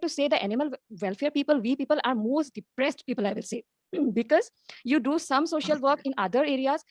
to say the animal welfare people, we people are most depressed people, I will say. Because you do some social work in other areas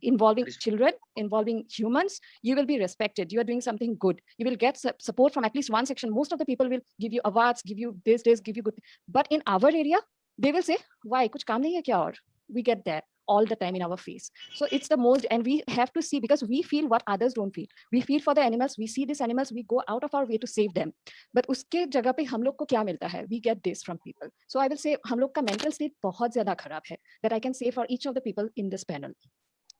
involving children, involving humans, you will be respected, you are doing something good, you will get support from at least one section. Most of the people will give you awards, give you this, give you good. But in our area, they will say, why, kuch kaam nahi hai kya? Aur we get that all the time in our face. So it's the most, and we have to see, because we feel what others don't feel. We feel for the animals, we see these animals, we go out of our way to save them. But उसके जगह पे हम लोग को क्या मिलता है? We get this from people. So I will say हम लोग का mental state बहुत ज़्यादा खराब है, that I can say for each of the people in this panel.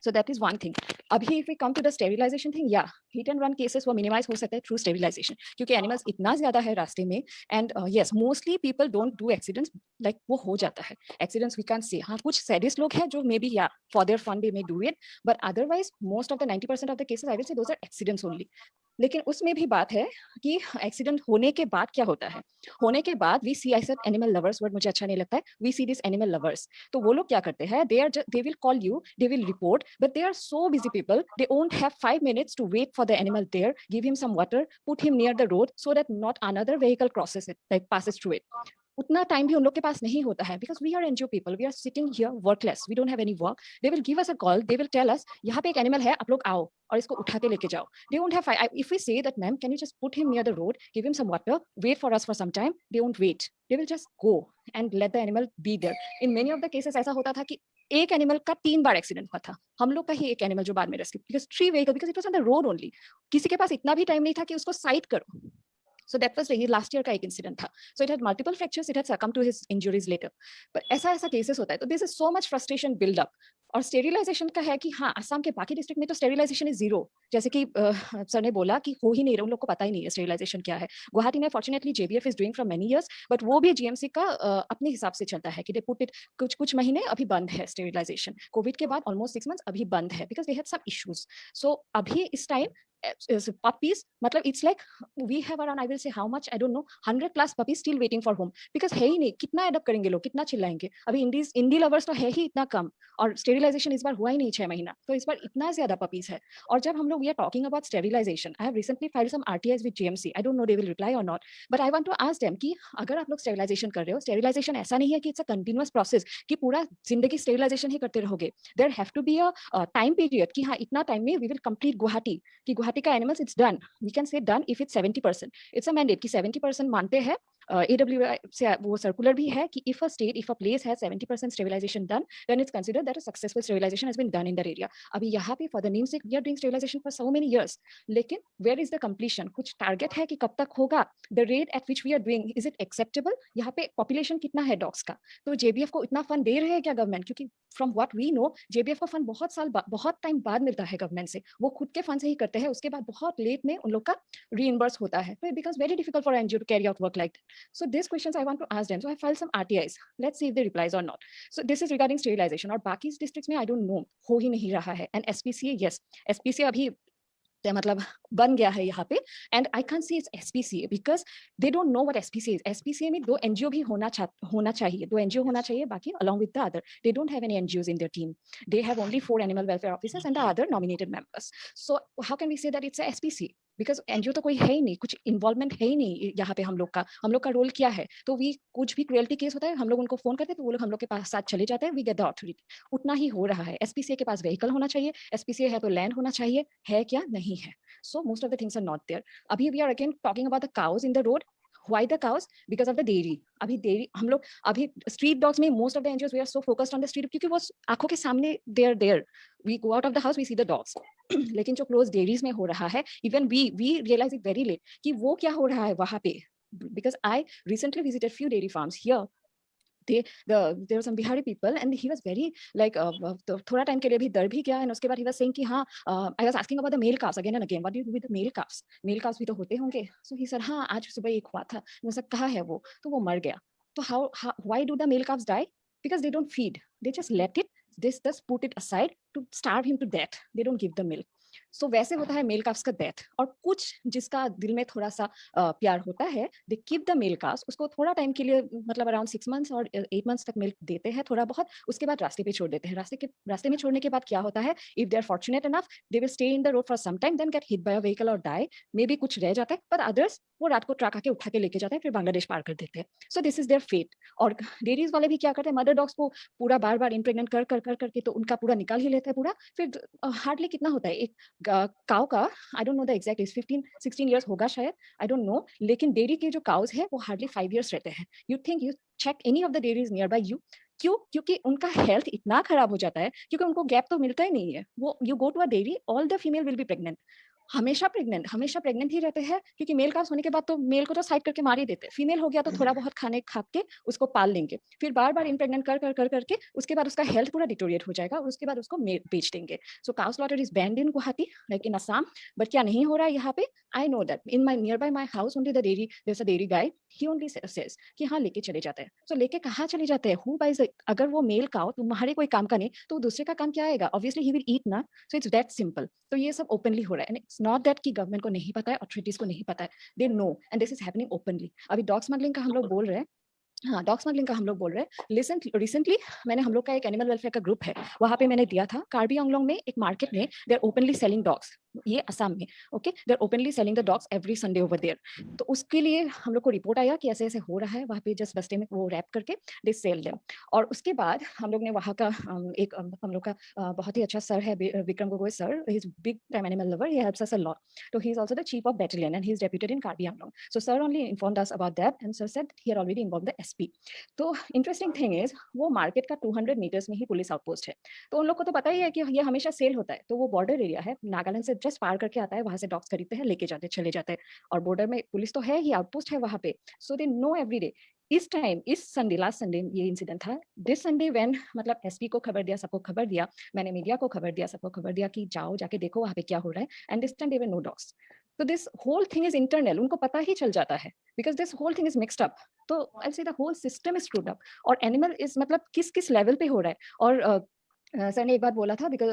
So that is one thing. Abhi if we come to the sterilization thing, yeah, hit and run cases वो minimize हो सकता है through sterilization, क्योंकि animals इतना ज़्यादा है रास्ते में. And yes, mostly people don't do accidents, like वो हो जाता है accidents, we can't say. हाँ, कुछ sadist लोग हैं जो maybe yeah for their fun they may do it, but otherwise most of the 90% of the cases I will say those are accidents only. लेकिन उसमें भी बात है कि एक्सीडेंट होने के बाद क्या होता है. होने के बाद we see, I said animal lovers, word मुझे अच्छा नहीं लगता है, we see this animal lovers. तो वो लोग क्या करते हैं, they will call you, they will report, but they are so busy people, they won't have 5 minutes to wait for the animal there, give him some water, put him near the road so that not another vehicle crosses it, like passes through it. उतना time भी उन लोग के पास नहीं होता है, because we are NGO people, we are sitting here workless, we don't have any work. They will give us a call, they will tell us यहाँ पे एक एनिमल है, आप लोग आओ और इसको उठा के लेके जाओ. They won't have, if we say that, ma'am, can you just put him near the road, give him some water, wait for us for some time, they won't wait. They will just go and let the animal be there. In many of the cases ऐसा होता था कि एक animal का 3 बार accident हुआ था, हम लोग का ही एक एनिमल जो बाद में rescue, because 3 vehicle, because it was on the road only. किसी के पास इतना भी टाइम नहीं था कि उसको साइड करो. So that was last year का एक इंसिडेंट था. So it had multiple fractures, it had succumbed to his injuries later. But ऐसा केसेस होता है. तो this is so much frustration build up. और स्टेरिलाइजेशन का है कि हाँ, असम के बाकी डिस्ट्रिक्ट में तो स्टेरिलाइजेशन इज जीरो, जैसे कि सर ने बोला कि हो ही नहीं रहा, उन लोग को पता ही नहीं है स्टेरिलाइजेशन क्या है. गुवाहाटी में fortunately JBF is doing from many years, but वो भी जीएमसी का अपने हिसाब से चलता है कि दे पुट इट, कुछ महीने अभी बंद है स्टेरिलाइजेशन, कोविड के बाद ऑलमोस्ट 6 months अभी बंद है, because they had some issues. So अभी इस टाइम puppies, मतलब it's like we have around, I will say how much, I don't know, 100+ puppies still waiting for home, because है ही नहीं, कितना अडॉप्ट करेंगे लोग, कितना चिल्लाएंगे. अभी इंडी लवर्स तो है ही इतना कम, और स्टेरिलाइजेशन इस बार हुआ ही नहीं 6 महीना, तो इस बार इतना ज्यादा पपीज है. और जब हम लोग we are talking about sterilization, I have recently filed some RTIs with GMC, I don't know they will reply or not, but I want to ask them कि अगर आप लोग स्टेरिलाइजेशन कर रहे हो, स्टेरिलाइजेशन ऐसा नहीं है कि इट्स अ कंटिन्यूअस प्रोसेस कि पूरा जिंदगी स्टेरिलाइजेशन ही करते रहोगे. There have to be a time period कि हाँ, इतना टाइम में वी विल कंप्लीट गुवाहाटी, कि गुवाहाटी का animals it's done. We can say done if it's 70%. It's a mandate कि 70% मानते हैं. AWI से वो सर्कुलर भी है कि if a state, if a place has 70% sterilization done, then it's considered that a successful sterilization has been done in that area. अभी यहाँ पे for the namesake we are doing sterilization for so many years, लेकिन where is the completion? कुछ target है कि कब तक होगा? The rate at which we are doing, is it acceptable? यहाँ पे population कितना है dogs का? तो JBF को इतना फंड दे रहे हैं क्या गवर्नमेंट? क्योंकि from what we know, JBF का फंड बहुत टाइम बाद मिलता है गवर्नमेंट से, वो खुद के फंड से ही करते हैं, उसके बाद बहुत लेट में उन लोग का reimburse होता है. तो it becomes very difficult for NGO to carry out work like that. So these questions I want to ask them. So I filed some RTIs. Let's see if they replies or not. So this is regarding sterilization. और बाकी districts में I don't know, हो ही नहीं रहा है. And SPCA, yes, SPCA अभी मतलब बन गया है यहाँ पे. And I can see it's SPCA because they don't know what SPCA is. SPCA में 2 एनजीओ भी होना चाहिए, 2 एनजीओ होना चाहिए, बाकी along with the other. They don't have any NGOs in their team. They have only 4 animal welfare officers and the other nominated members. So how can we say that it's a SPCA? Because NGO तो कोई है ही नहीं, कुछ involvement है ही नहीं यहाँ पे. हम लोग का रोल क्या है? तो वी कुछ भी क्रुएल्टी केस होता है, हम लोग उनको फोन करते हैं, तो वो लोग हम लोग के पास साथ चले जाते हैं, वी गेट द अथॉरिटी. उतना ही हो रहा है. एसपीसीए के पास व्हीकल होना चाहिए, एसपीसीए है तो लैंड होना चाहिए, है क्या? नहीं है. So most of the things are not there. Abhi we are again talking about the cows in the road. Why the cows? Because of the dairy. अभी dairy हम लोग अभी street dogs में most of the NGOs we are so focused on the street क्योंकि वो आंखों के सामने they are there. We go out of the house, we see the dogs. लेकिन जो close dairies में हो रहा है, even we realize it very late कि वो क्या हो रहा है वहाँ पे. Because I recently visited few dairy farms here. There were some Bihari people and he was very like तो थोड़ा टाइम के लिए भी डर भी गया. and उसके बाद he was saying कि हाँ I was asking about the male calves again and again, what do you do with the male calves? Male calves भी तो होते होंगे. So he said हाँ, आज सुबह एक हुआ था. मैं सब कहा है वो, तो वो मर गया. तो why do the male calves die? Because they don't feed, they just let it, they just put it aside to starve him to death. They don't give the milk. सो वैसे होता है मेल काफ्स का death. और कुछ जिसका दिल में थोड़ा सा प्यार होता है, they keep the male calves, उसको थोड़ा टाइम के लिए मतलब अराउंड 6 मंथ्स और 8 मंथ्स तक मिल्क देते हैं थोड़ा बहुत, उसके बाद रास्ते पे छोड़ देते हैं। रास्ते में छोड़ने के बाद क्या होता है, if they are fortunate enough they will stay in the road for some time, then get hit by a vehicle और डाई, मे बी कुछ रह जाता है, पर अदर्स वो रात को ट्रक आके उठा के लेके जाते हैं, फिर बांग्लादेश पार कर देते हैं। So this is their fate. और डेयरीज वाले भी क्या करते हैं, मदर डॉग्स को पूरा बार बार इम्प्रेग्नेंट कर कर कर करके तो उनका पूरा निकाल ही लेते हैं पूरा। फिर हार्डली कितना होता है एक काउ का, आई don't know the exact as, 15-16 years होगा शायद, आई डोंट नो, लेकिन डेयरी के जो काउस है वो हार्डली 5 ईयर्स रहते हैं। You think, you check any of the dairies nearby you, क्यों? क्योंकि उनका हेल्थ इतना खराब हो जाता है, क्योंकि उनको गैप तो मिलता ही नहीं है। वो you go to a dairy, all the female will be pregnant, हमेशा प्रेग्नेंट ही रहते हैं, क्योंकि मेल काफ्स होने के बाद तो मेल को तो साइड करके मार ही देते हैं, फीमेल हो गया तो थोड़ा बहुत खाने खा के उसको पाल लेंगे, फिर बार बार इम्प्रेग्नेंट कर कर कर करके उसके बाद उसका हेल्थ पूरा डिटोरिएट हो जाएगा और उसके बाद उसको बेच देंगे। So cow slaughter is banned in Guwahati, like in Assam, but क्या नहीं हो रहा है यहाँ पे, I know that in my nearby my house only the dairy, there is a dairy guy, he only says कि हाँ लेके चले जाते हैं। सो लेके कहाँ चले जाते हैं, हु बाइज? अगर वो मेल काउ तुम्हारे कोई काम का नहीं तो दूसरे का काम क्या आएगा? ऑब्वियसली ही विल ईट ना। So it's that simple. तो ये सब ओपनली हो रहा है, एंड इट्स नॉट दैट कि गवर्नमेंट को नहीं पता है, अथॉरिटीज को नहीं पता है, they know, and this is happening openly. अभी डॉग स्मगलिंग का हम लोग बोल रहे हैं, हाँ डॉग स्मगलिंग का हम लोग बोल रहे हैं। रिसेंटली मैंने, हम लोग का एक एनिमल वेलफेयर का ग्रुप है, वहां पे मैंने दिया था कार्बी आंगलोंग में एक मार्केट में, they are openly selling dogs, ये असम में, okay, they are openly selling the dogs every Sunday over there. तो उसके लिए हम लोग को रिपोर्ट आया कि ऐसे ऐसे हो रहा है वहाँ पे, जस्ट बस्ते में वो रैप करके दे सेल देम। और उसके बाद हम लोग ने वहाँ का एक हम लोग का बहुत ही अच्छा सर है, Vikram Gogoi sir, he is big time animal lover, he helps us a lot. तो he is also the chief of battalion and he is deputed in Karbi Anglong. So sir only informed us about that, and sir said he had already informed the SP. तो interesting thing is, वो market का 200 metres में ही police outpost है, तो उन लोग को तो पता ही है कि ये हमेशा सेल होता है। तो वो बॉर्डर एरिया है, नागालैंड से जस्ट पार करके आता है, वहां से डॉग्स खरीदते हैं, लेके जाते चले जाते हैं, और बॉर्डर में पुलिस तो है ही, आउटपोस्ट है वहां पे। सो दे नो एवरी डे। इस टाइम, इस संडे, लास्ट संडे ये इंसिडेंट था, दिस संडे व्हेन, मतलब एसपी को खबर दिया, सबको खबर दिया, मैंने मीडिया को खबर दिया, सबको खबर दिया कि जाओ जाके देखो वहां पे क्या हो रहा है, and this time there were no dogs. तो this whole thing is internal, उनको पता ही चल जाता है, because this whole thing is mixed up. तो I say the whole system is screwed up. और एनिमल इज, मतलब किस किस लेवल पे हो रहा है। और सर ने एक बात बोला था, बिकॉज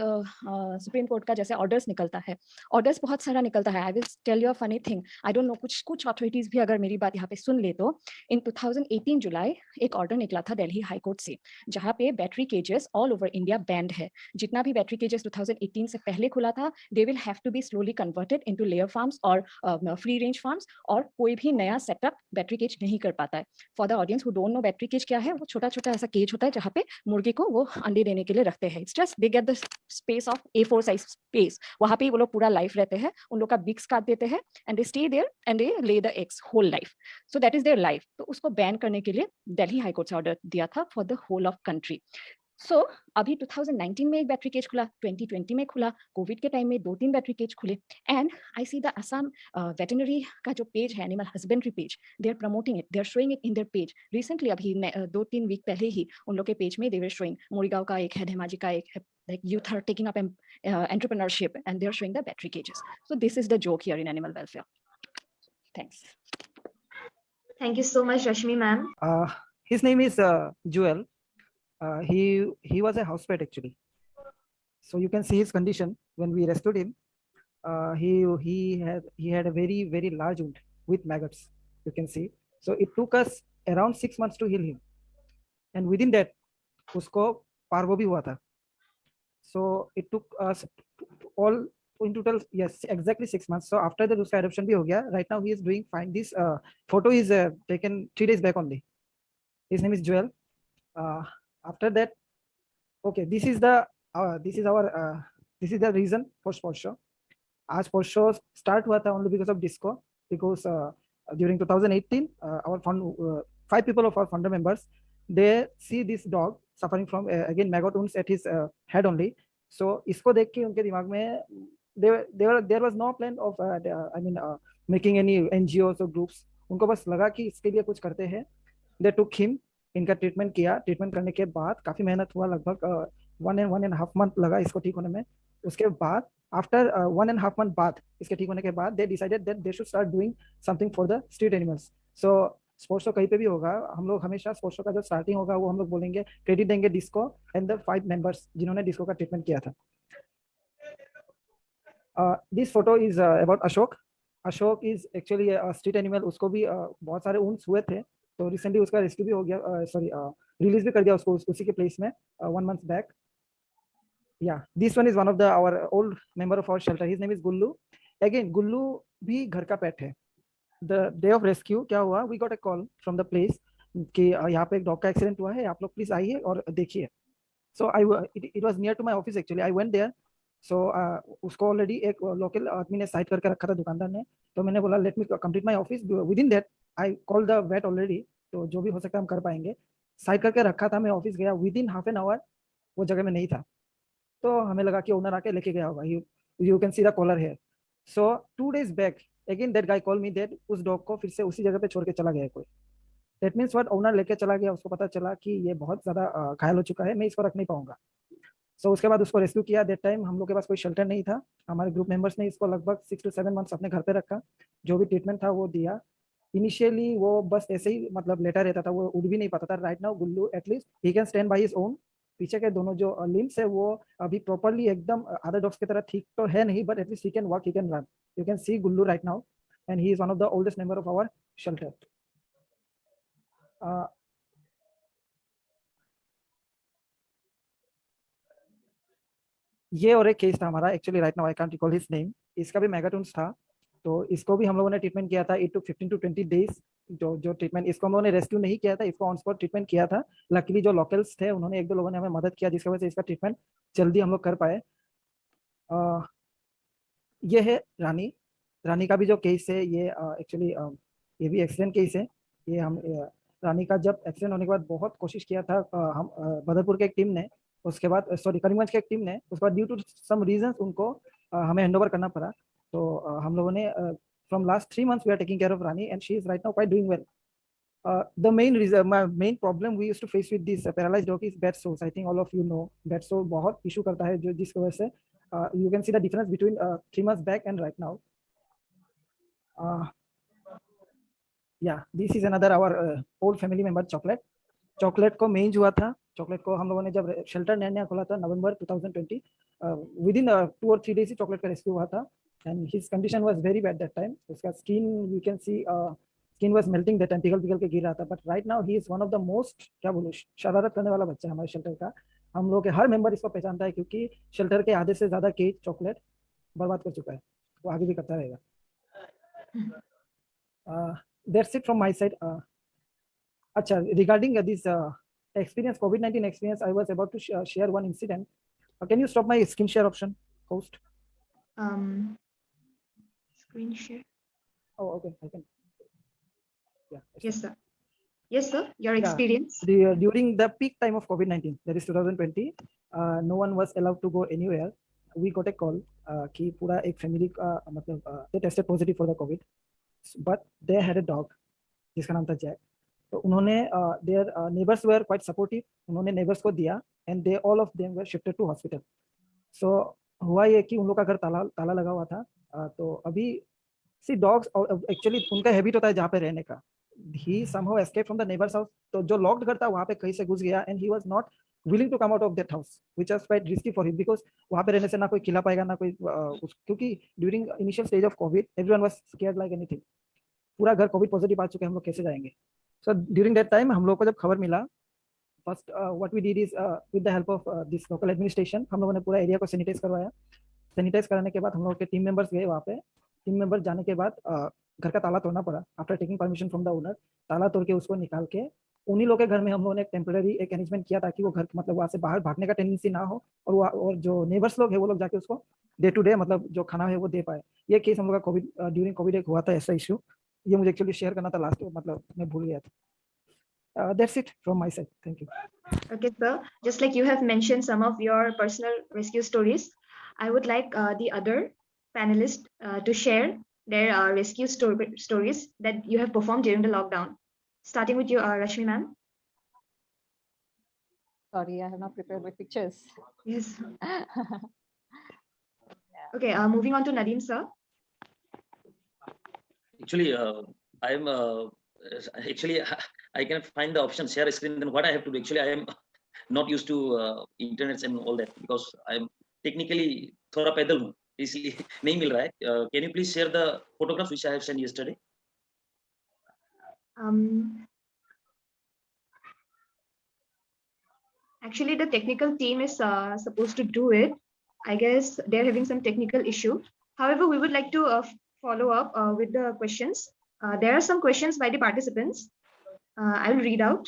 सुप्रीम कोर्ट का जैसे ऑर्डर्स निकलता है, ऑर्डर्स बहुत सारा निकलता है। I will tell you a funny thing, I don't know, कुछ कुछ अथॉरिटीज भी अगर मेरी बात यहाँ पे सुन ले तो, इन 2018 जुलाई एक ऑर्डर निकला था दिल्ली हाई कोर्ट से, जहाँ पे battery cages all over India banned है। जितना भी बैटरी केजेस 2018 से पहले खुला था, they will have to be slowly converted into layer farms और फ्री रेंज फार्म्स, और कोई भी नया सेटअप बैटरी केज नहीं कर पाता है। For the audience who don't know battery cage क्या है, वो छोटा छोटा ऐसा केज होता है जहाँ पे मुर्गी को वो अंडे देने के लिए रखते हैं। It's just they get the space of A4 size space, वहां पे वो लोग पूरा लाइफ रहते हैं, उन लोग का बिग्स काट देते हैं, and they stay there and they lay the eggs whole life. So that is their life. तो उसको बैन करने के लिए दिल्ली हाई कोर्ट से ऑर्डर दिया था for the whole of country. So अभी 2019 में एक बैटरी केज खुला, 2020 में खुला, कोविड के टाइम में 2-3 बैटरी केज खुले, and I see the Assam veterinary का जो पेज है, animal husbandry page, they are promoting it, they are showing it in their page. Recently अभी 2-3 वीक पहले ही उन लोग के पेज में दे वर शोइंग, मोरीगांव का एक है, धेमाजी का एक है, like youth are taking up entrepreneurship and they're showing the battery cages. So this is the joke here in animal welfare. Thanks. Thank you so much, Rashmi ma'am. His name is Joel. He was a house pet actually. So you can see his condition when we rescued him. He had a very large wound with maggots. You can see. So it took us around 6 months to heal him, and within that, उसको parvo भी हुआ था. So it took us all in total, yes, exactly 6 months. So after that, उसका adoption भी हो गया. Right now he is doing fine. This photo is taken 3 days back only. His name is Joel. After that, okay, this is the this is the reason for sports show. आज sports show start हुआ था only because of disco, because during 2018 our fund 5 people of our founder members, they see this dog suffering from again maggot wounds at his head only. So इसको देख के उनके दिमाग में there was no plan of making any NGOs or groups. उनको बस लगा कि इसके लिए कुछ करते हैं. They took him, इनका ट्रीटमेंट किया. ट्रीटमेंट करने के बाद काफी मेहनत हुआ, लगभग 1.5 month लगा इसको ठीक होने में. उसके बाद आफ्टर 1.5 month बाद, इसके ठीक होने के बाद, they decided that they should start doing something for the street animals. So sports show कहीं पे भी होगा, हम लोग हमेशा स्पोर्ट्स शो का जो स्टार्टिंग होगा वो हम लोग बोलेंगे, क्रेडिट देंगे डिस्को एंड द 5 members जिन्होंने डिस्को का ट्रीटमेंट किया था. This photo is about Ashok. Ashok is actually a street animal. उसको भी बहुत सारे wounds हुए थे, तो रिसेंटली उसका रेस्क्यू भी हो गया, सॉरी रिलीज भी कर दिया उसको उसी के प्लेस में 1 month back. Yeah, this one is one of the our old member of our shelter. His name is Gullu. Again, Gullu भी घर का पेट है. The day of rescue क्या हुआ? We got a call from the place कि यहाँ पे एक डॉग का एक्सीडेंट हुआ है, आप लोग प्लीज आइए और देखिए. So it was near to my office actually. I went there. So उसको ऑलरेडी एक लोकल आदमी ने साइड करके रखा था दुकानदार ने, तो मैंने बोला let me complete my office. Within that I call the vet already, तो जो भी हो सकता है हम कर पाएंगे. साइड करके रखा था, मैं ऑफिस गया, with in half an hour वो जगह में नहीं था, तो हमें लगा कि ओनर आके लेके गया होगा. You can see the collar है. So 2 days back again that guy call me that उस डॉग को फिर से उसी जगह पे छोड़ के चला गया कोई. दैट मीन्स व्हाट, ओनर लेके चला गया, उसको पता चला कि ये बहुत ज्यादा घायल हो चुका है, मैं इसको रख नहीं पाऊंगा. सो उसके बाद उसको रेस्क्यू किया. दैट टाइम हम लोग के पास कोई शेल्टर नहीं था. हमारे ग्रुप मेंबर्स ने इसको लगभग 6 to 7 months अपने घर पे रखा, जो भी ट्रीटमेंट था वो दिया. इनिशियली वो बस ऐसे ही मतलब लेटा रहता था, वो उड़ भी नहीं पाता था. Right now Gullu at least he can stand by his own. पीछे के दोनों जो लिम्स है वो अभी प्रॉपर्ली एकदम अदर डॉग्स की तरह ठीक तो है नहीं, but at least he can walk, he can run. You can see Gullu right now and he is one of the oldest member of our shelter. ये और एक केस था हमारा actually. Right now I can't recall his name. इसका भी मेगाटून्स था, तो इसको भी हम लोगों ने ट्रीटमेंट किया था. It took 15 to 20 days. जो ट्रीटमेंट, इसको हम लोगों ने रेस्क्यू नहीं किया था, इसको ऑन स्पॉट ट्रीटमेंट किया था. लकीली जो लोकल्स थे उन्होंने, 1-2 लोगों ने हमें मदद किया, जिसकी वजह से इसका ट्रीटमेंट जल्दी हम लोग कर पाए. ये है रानी. रानी का भी जो केस है ये एक्चुअली ये भी एक्सीडेंट केस है. ये हम रानी का जब एक्सीडेंट होने के बाद बहुत कोशिश किया था हम बदरपुर के एक टीम ने, उसके बाद सॉरी करीमगंज के एक टीम ने, उसके बाद ड्यू टू सम रीजंस उनको हमें हैंडओवर करना पड़ा. तो हम लोगों ने from last 3 months we are taking care of Rani and she is right now quite doing well. The main reason, my main problem we used to face with this paralyzed dog is bed sores. I think all of you know bed sore बहुत issue करता है, जो जिसकी वजह से you can see the difference between 3 months back and right now. Yeah, this is another our old family member Chocolate. Chocolate को मेंज हुआ था. चॉकलेट को हम लोगों ने जब शेल्टर नया नया खोला था नवंबर 2020, विद इन 2 or 3 days ही चॉकलेट का रेस्क्यू हुआ था. And his condition was very bad that time. उसका skin we can see skin was melting that time, पिघल पिघल के गिर रहा था. But right now he is one of the most, क्या बोलूं, शरारत करने वाला बच्चा हमारे शेल्टर का. हम लोग के हर मेंबर इसको पहचानता है, क्योंकि शेल्टर के आधे से ज्यादा केज चॉकलेट बर्बाद कर चुका है. वो आगे भी करता रहेगा. That's it from my side. अच्छा, regarding this experience, COVID-19 experience, I was about to share one incident. Can you stop my screen share option, host? Screen share. Oh, okay, I can. Yeah. Yes, sir. Yes, sir. Your experience. During the peak time of COVID-19, that is 2020, no one was allowed to go anywhere. We got a call कि पूरा एक family मतलब they tested positive for the COVID, but they had a dog जिसका नाम था Jack. तो उन्होंने their neighbours were quite supportive. उन्होंने नेबर्स को दिया and they all of them were shifted to hospital. So हुआ ये कि उन लोग का घर ताला लगा हुआ था. तो अभी सी डॉग्स एक्चुअली उनका हैबिट होता है जहाँ पे रहने का. He somehow escape from the neighbours house. तो जो लॉक्ड घर था वहाँ पे कहीं से घुस गया and he was not willing to come out of that house, which was quite risky for him, because वहाँ पे रहने से ना कोई खिला पाएगा ना कोई क्योंकि during initial stage of Covid everyone was scared like anything. पूरा घर कोविड पॉजिटिव आ चुके हैं, हम लोग कैसे जाएंगे. So during that time हम लोग को जब खबर मिला, first what we did is with the help of this local administration, हम लोगों ने पूरा एरिया को सैनिटाइज करवाया. सैनिटाइज कराने के बाद हम लोग के टीम मेंबर्स गए वहाँ पे. टीम मेंबर्स जाने के बाद घर का ताला तोड़ना पड़ा. After taking permission from the owner, ताला तोड़ के उसको निकाल के उन्हीं लोग के घर में हम लोगों ने एक टेम्पररी एक अरेंजमेंट किया ताकि वो घर मतलब वहाँ से बाहर भागने का टेंडेंसी ना हो, और जो नेबर्स लोग है वो लोग जाके उसको डे टू डे मतलब जो खाना है वो दे पाए. ये केस हम लोग का कोविड ड्यूरिंग कोविड एक हुआ था ऐसा इशू. ये मुझे एक्चुअली शेयर करना था लास्ट, मतलब मैं भूल गया था. That's it from my side. Thank you. Okay, sir. Just like you have mentioned some of your personal rescue stories, I would like the other panelists to share their rescue stories that you have performed during the lockdown. Starting with you, Rashmi ma'am. Sorry, I have not prepared my pictures. Yes. Okay, moving on to Nadeem, sir. Actually, I'm actually I can find the option share screen. Then what I have to do? Actually, I am not used to internet and all that because I am technically थोड़ा पैदल हूँ. इसलिए नहीं मिल रहा है. Can you please share the photographs which I have sent yesterday? Actually, the technical team is supposed to do it. I guess they're having some technical issue. However, we would like to follow up with the questions. There are some questions by the participants. I will read out.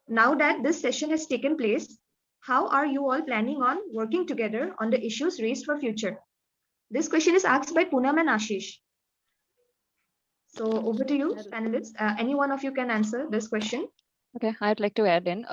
Now that this session has taken place, how are you all planning on working together on the issues raised for future? This question is asked by Poonam and Ashish. So over to you, panelists. Any one of you can answer this question. Okay, I'd like to add in,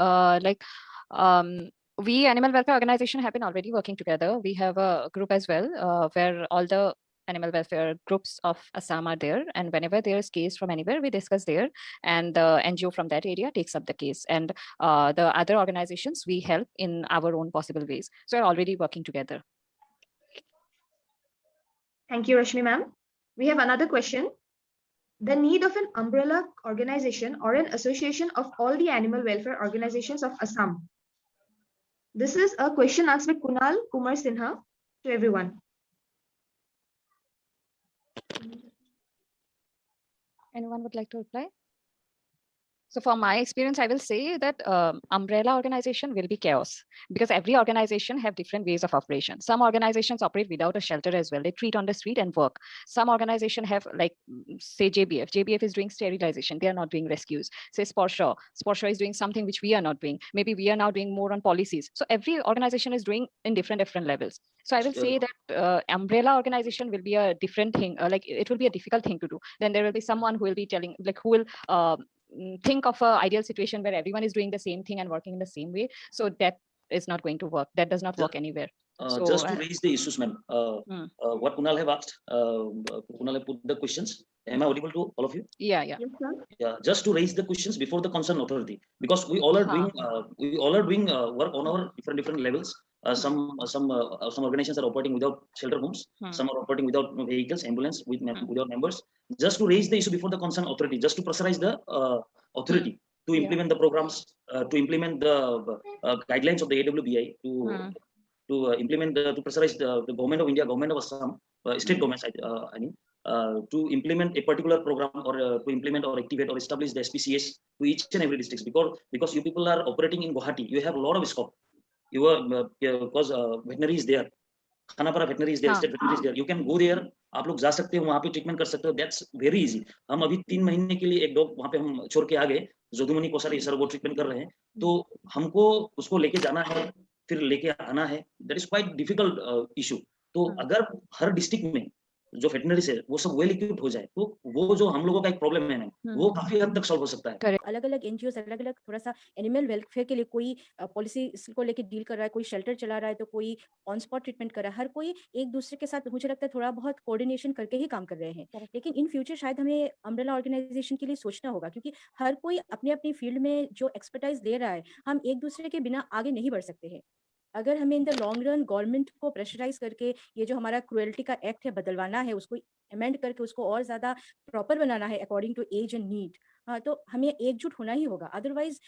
we animal welfare organization have been already working together. We have a group as well, where all the animal welfare groups of Assam are there. And whenever there is case from anywhere, we discuss there, and the NGO from that area takes up the case. And the other organizations, we help in our own possible ways. So we're already working together. Thank you, Rashmi ma'am. We have another question. The need of an umbrella organization or an association of all the animal welfare organizations of Assam. This is a question asked by Kunal Kumar Sinha to everyone. Anyone would like to reply? So from my experience, I will say that umbrella organization will be chaos, because every organization have different ways of operation. Some organizations operate without a shelter as well. They treat on the street and work. Some organization have, like, say JBF. JBF is doing sterilization. They are not doing rescues. Say Sporshaw. Sporshaw is doing something which we are not doing. Maybe we are now doing more on policies. So every organization is doing in different levels. So I will say that umbrella organization will be a different thing. Like, it will be a difficult thing to do. Then there will be someone who will be telling, like, who will think of an ideal situation where everyone is doing the same thing and working in the same way. So that is not going to work. That does not work anywhere. So, just to raise the issues, ma'am. What Kunal have asked, Kunal have put the questions. Am I audible to all of you? Yeah. Yes, sir. Yeah, just to raise the questions before the concerned authority, because we all are doing work on our different levels. Some organizations are operating without shelter homes. Some are operating without vehicles, ambulance without members. Just to raise the issue before the concerned authority, just to pressurize the authority to implement the programs, to implement the guidelines of the AWBI, to implement to pressurize the government of India, government of Assam, state governments, I mean, to implement a particular program, or to implement or activate or establish the SPCS to each and every district, because you people are operating in Guwahati, you have a lot of scope. You are because veterinary is there, Khanapara veterinary is there, state veterinary is there. You can go there. आप लोग जा सकते हो, वहाँ पे treatment कर सकते हो. That's very easy. हम अभी 3 महीने के लिए एक डॉग वहाँ पे हम छोड़ के आ गए, जोधुमणि कोसारी सर वो ट्रीटमेंट कर रहे हैं. तो हमको उसको लेके जाना है, फिर लेके आना है. That is quite difficult issue. तो अगर हर डिस्ट्रिक्ट में जो वेटनरीज है वो सब वेल इक्विप्ड हो जाए, तो वो जो हम लोगों का एक प्रॉब्लम है ना, वो काफी हद तक सॉल्व हो सकता है. अलग-अलग एनजीओ अलग-अलग थोड़ा सा एनिमल वेलफेयर के लिए कोई पॉलिसी को लेके डील कर रहा है, कोई शेल्टर चला रहा है, तो कोई ऑन स्पॉट ट्रीटमेंट कर रहा है. हर कोई एक दूसरे के साथ मुझे लगता है थोड़ा बहुत कोऑर्डिनेशन करके ही काम कर रहे हैं. लेकिन इन फ्यूचर शायद हमें अम्ब्रेला ऑर्गेनाइजेशन के लिए सोचना होगा, क्योंकि हर कोई अपनी अपनी फील्ड में जो एक्सपर्टाइज दे रहा है, हम एक दूसरे के बिना आगे नहीं बढ़ सकते हैं. अगर हमें in the long run government को प्रेशराइज करके ये जो हमारा क्रुएल्टी का एक्ट है बदलवाना है, उसको अमेंड करके उसको और ज्यादा प्रॉपर बनाना है according to age and need, तो हमें एकजुट होना ही होगा. अदरवाइज